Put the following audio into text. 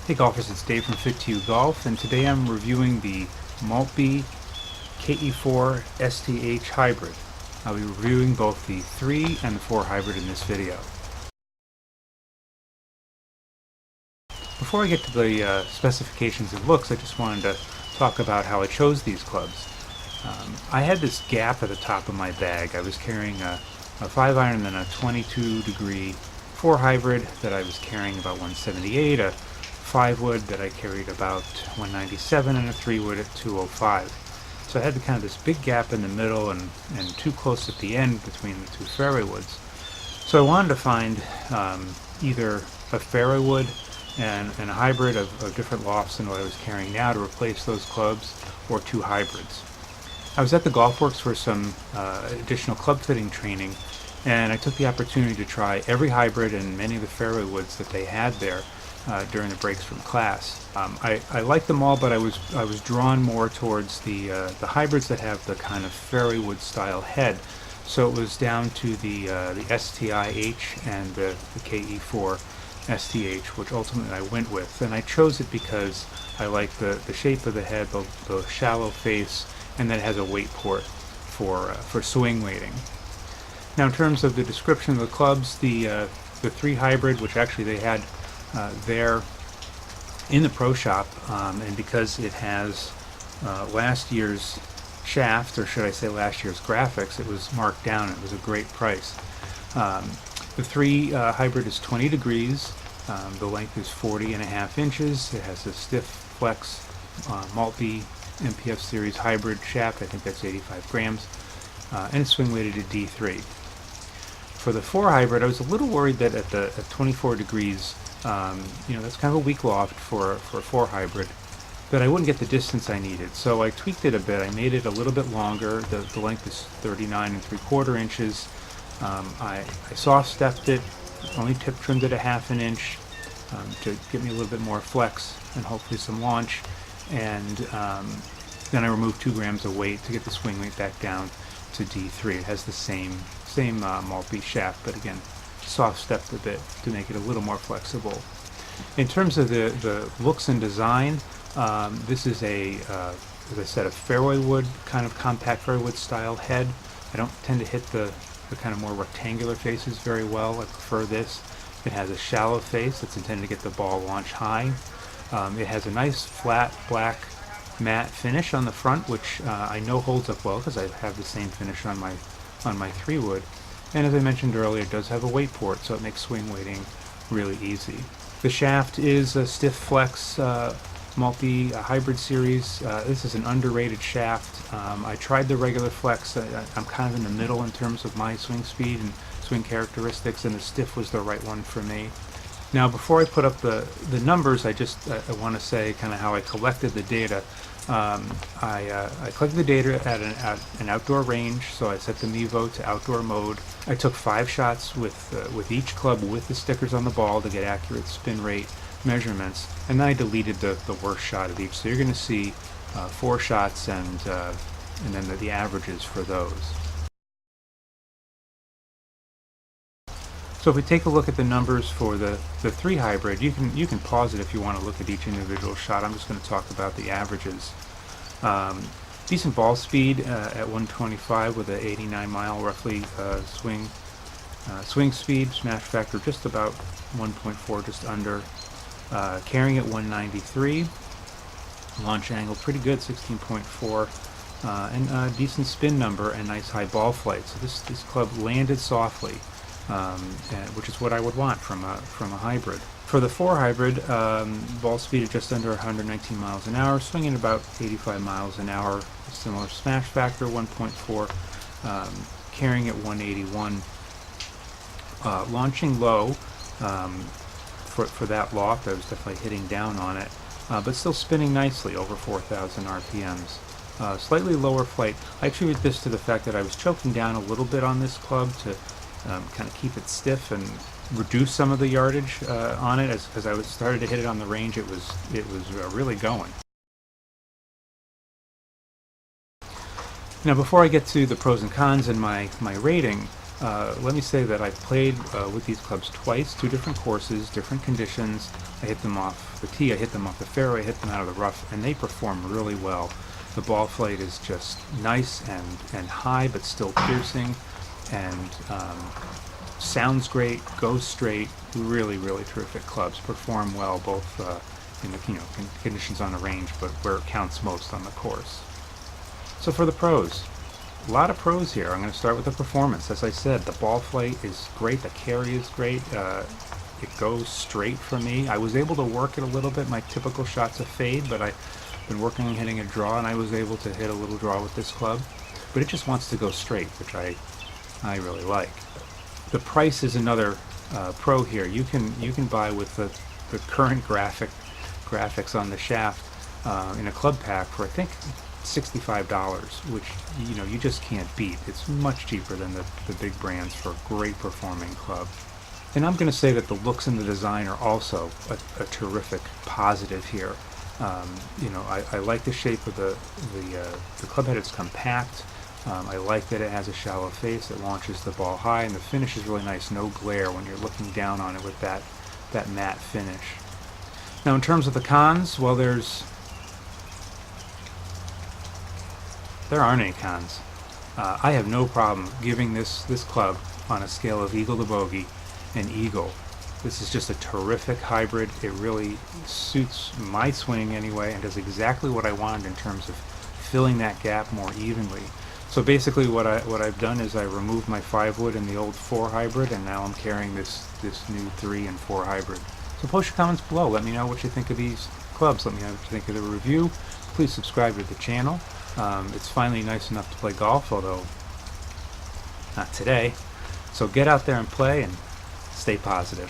Hey golfers, it's Dave from Fit2U Golf, and today I'm reviewing the Maltby KE4 STH Hybrid. I'll be reviewing both the 3 and the 4 hybrid in this video. Before I get to the specifications and looks, I just wanted to talk about how I chose these clubs. I had this gap at the top of my bag. I was carrying a 5-iron and then a 22-degree 4 hybrid that I was carrying about 178, a 5-wood that I carried about 197, and a 3-wood at 205. So I had kind of this big gap in the middle and too close at the end between the two fairway woods. So I wanted to find either a fairway wood and a hybrid of different lofts than what I was carrying now to replace those clubs, or 2 hybrids. I was at the Golf Works for some additional club fitting training, and I took the opportunity to try every hybrid and many of the fairway woods that they had there during the breaks from class. I liked them all, but I was drawn more towards the hybrids that have the kind of fairway wood style head. So it was down to the STIH and the KE4 STH, which ultimately I went with. And I chose it because I like the shape of the head, the shallow face, and that it has a weight port for swing weighting. Now, in terms of the description of the clubs, the 3 hybrid, which actually they had there in the pro shop, and because it has last year's shaft, or should I say last year's graphics, it was marked down. It was a great price. The 3 hybrid is 20 degrees. The length is 40.5 inches. It has a stiff flex Maltby MPF series hybrid shaft. I think that's 85 grams, and it's swing weighted at D3. For the 4 hybrid, I was a little worried that at 24 degrees, that's kind of a weak loft for a 4 hybrid, that I wouldn't get the distance I needed. So I tweaked it a bit. I made it a little bit longer. The length is 39.75 inches. I soft stepped it, only tip trimmed it a 1/2 inch to give me a little bit more flex and hopefully some launch. And then I removed 2 grams of weight to get the swing weight back down to D3. It has the same Maltby shaft, but again, soft stepped a bit to make it a little more flexible. In terms of the looks and design, this is as I said, a fairway wood, kind of compact fairway wood style head. I don't tend to hit the kind of more rectangular faces very well. I prefer this. It has a shallow face that's intended to get the ball launched high. It has a nice flat black matte finish on the front, which I know holds up well because I have the same finish on my 3-wood. And as I mentioned earlier, it does have a weight port, so it makes swing weighting really easy. The shaft is a stiff flex Maltby hybrid series. This is an underrated shaft. I tried the regular flex. I'm kind of in the middle in terms of my swing speed and swing characteristics, and the stiff was the right one for me. Now, before I put up the numbers, I want to say kind of how I collected the data. I collected the data at an outdoor range, so I set the Mevo to outdoor mode. I took 5 shots with each club with the stickers on the ball to get accurate spin rate measurements, and then I deleted the worst shot of each. So you're going to see 4 shots and then the averages for those. So if we take a look at the numbers for the 3 hybrid, you can pause it if you want to look at each individual shot. I'm just going to talk about the averages. Decent ball speed at 125 with an 89 mile roughly swing speed. Smash factor just about 1.4, just under. Carrying at 193. Launch angle pretty good, 16.4. And decent spin number and nice high ball flight. So this club landed softly, which is what I would want from a hybrid. For the 4 hybrid, ball speed at just under 119 miles an hour, swinging about 85 miles an hour. Similar smash factor, 1.4. Carrying at 181. Launching low. For that loft, I was definitely hitting down on it, but still spinning nicely, over 4,000 RPMs. Slightly lower flight. I attribute this to the fact that I was choking down a little bit on this club to kind of keep it stiff and reduce some of the yardage on it. As I started to hit it on the range, it was really going. Now, before I get to the pros and cons and my rating, let me say that I played with these clubs twice, two different courses, different conditions. I hit them off the tee, I hit them off the fairway, I hit them out of the rough, and they perform really well. The ball flight is just nice and high, but still piercing, and sounds great, goes straight. Really, really terrific clubs. Perform well both in the conditions on the range, but where it counts most on the course. So for the pros, a lot of pros here. I'm going to start with the performance. As I said, the ball flight is great, the carry is great. It goes straight for me. I was able to work it a little bit. My typical shot's a fade, but I've been working on hitting a draw, and I was able to hit a little draw with this club. But it just wants to go straight, which I really like. The price is another pro here. You can buy with the current graphics on the shaft in a club pack for, I think, $65, which you just can't beat. It's much cheaper than the big brands for a great performing club. And I'm going to say that the looks and the design are also a terrific positive here. I like the shape of the club head. It's compact. I like that it has a shallow face. It launches the ball high, and the finish is really nice. No glare when you're looking down on it with that matte finish. Now, in terms of the cons, well, there aren't any cons. I have no problem giving this club on a scale of eagle to bogey an eagle. This is just a terrific hybrid. It really suits my swing anyway, and does exactly what I wanted in terms of filling that gap more evenly. So basically what I've done is I removed my 5-wood in the old 4 hybrid, and now I'm carrying this new 3 and 4 hybrid. So post your comments below. Let me know what you think of these clubs. Let me know what you think of the review. Please subscribe to the channel. It's finally nice enough to play golf, although not today. So get out there and play, and stay positive.